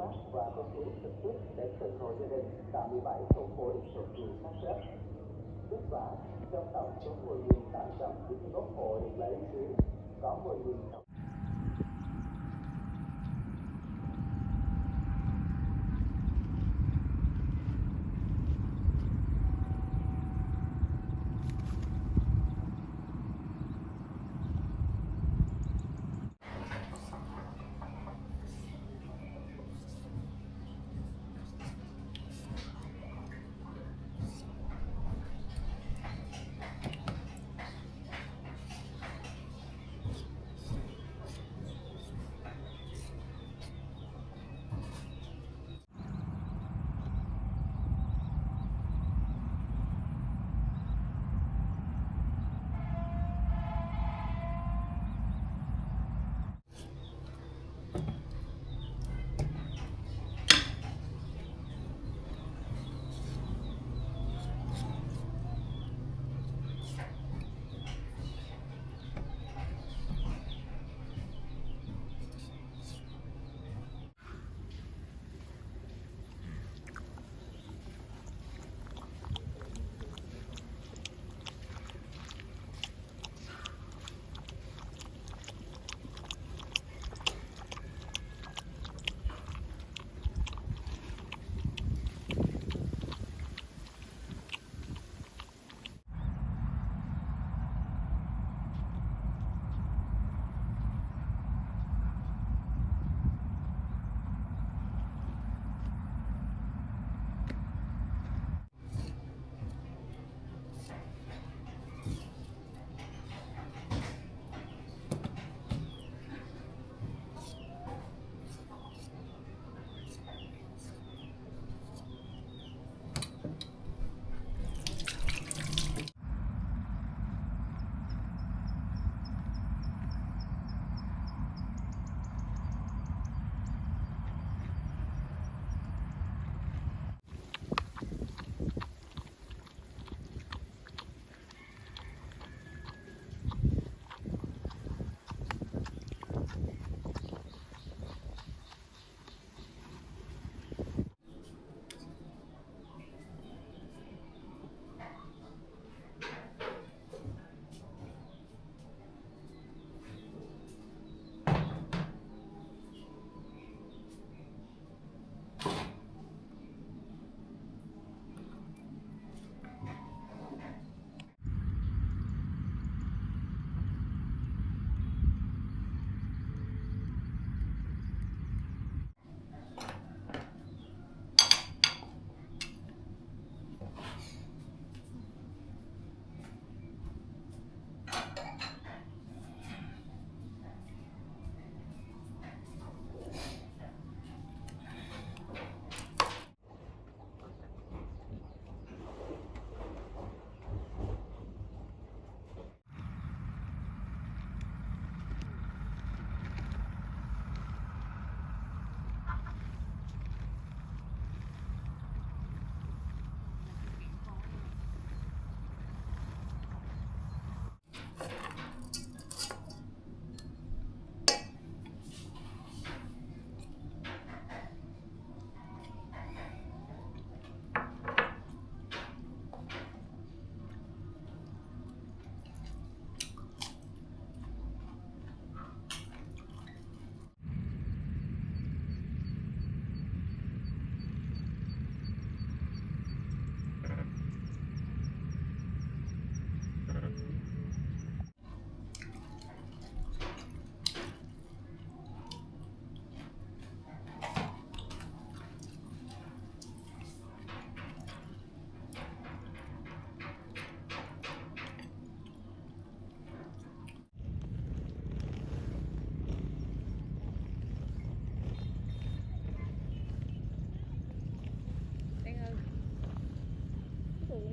phát và cấp cứu trực tiếp đến từng hộ gia đình tại 17 khu phố thuộc huyện Nam Sách. Kết quả, trong tổng số 10.891 hộ được lấy ý kiến, có 10.000.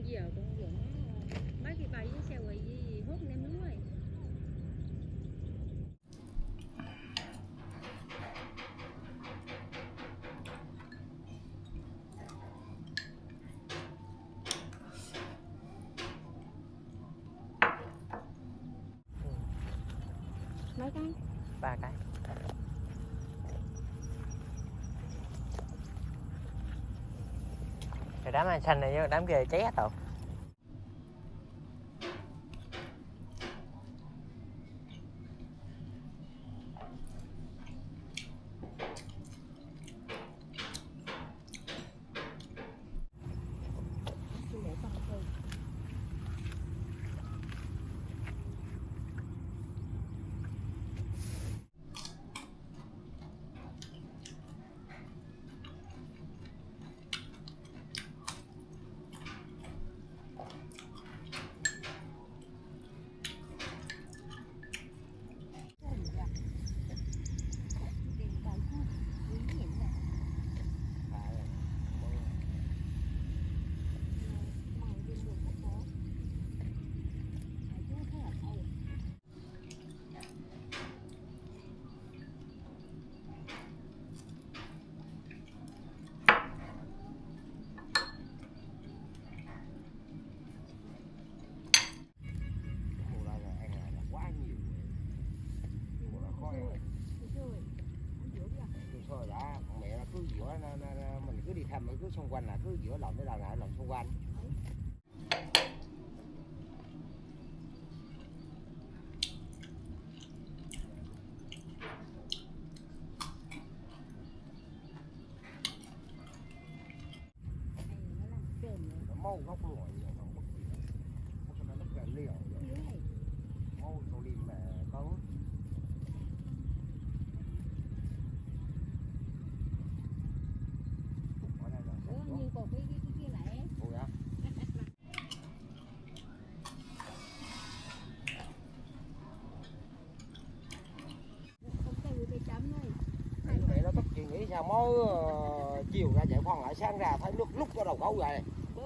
giờ con vẫn mấy cái bay với xe quay với hút nem nướng rồi. Mấy cái? 3 cái. Rồi đám anh xanh này với đám kia cháy hết rồi. Thôi đã, con mẹ nó cứ giữa mình cứ đi thăm nó cứ xung quanh là cứ giữa lòng cái đầu này lòng xung quanh. Nó mau góc lùi rồi nó mất gì nó rất là liều mau sầu liềm mà có như còn cái kia lại. ủa dạ? Không cái người bị chấm thôi. Mẹ nó tất chị nghĩ sao mới chiều ra chạy khoan lại sáng ra thấy lúc lúc có đầu gấu vậy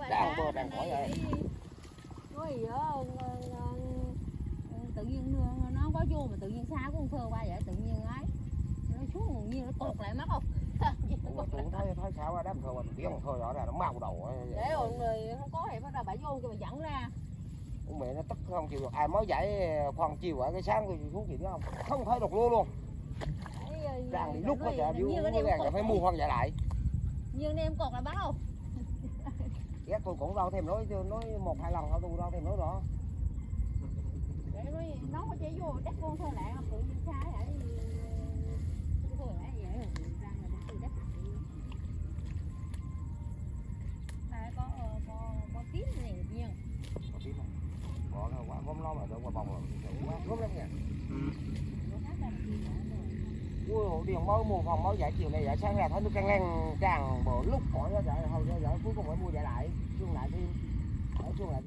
đang bờ đang khỏi vậy. Rồi tự nhiên nó không có vô mà tự nhiên xa con phơ qua vậy tự nhiên ấy nó xuống nhiên nó tụt lại mất không. Tưởng thấy sao đám thơ mình tiếng thôi rõ ra nó mau đầu để rồi người không có thì bắt đầu bả vô cho mà dẫn ra. Mẹ nó tức không chịu được ai mới dậy khoan chiều ở cái sáng thì xuống gì nữa không thấy được luôn đang đi lúc có chợ vô mới phải mua khoan dậy lại như anh em còn là bắt không. Ghét tôi cũng đâu thêm nói 1-2 lần thôi tôi đâu thêm nói đó để nó có chạy vô đất con thôi lại không tự nhiên xa vậy thôi lại vậy ra là từ đất lại có tím này được nhiên có tím không bỏ nó quả gom lo mà đỡ quả bông rồi quá gom lắm nha. Ui, điện mới mua phòng mới dạy chiều này dạy sáng ra thấy nước tràn bờ lúc khỏi ra dạy hồi ra dạy cuối cùng phải mua dạy lại xuống lại thêm xuống lại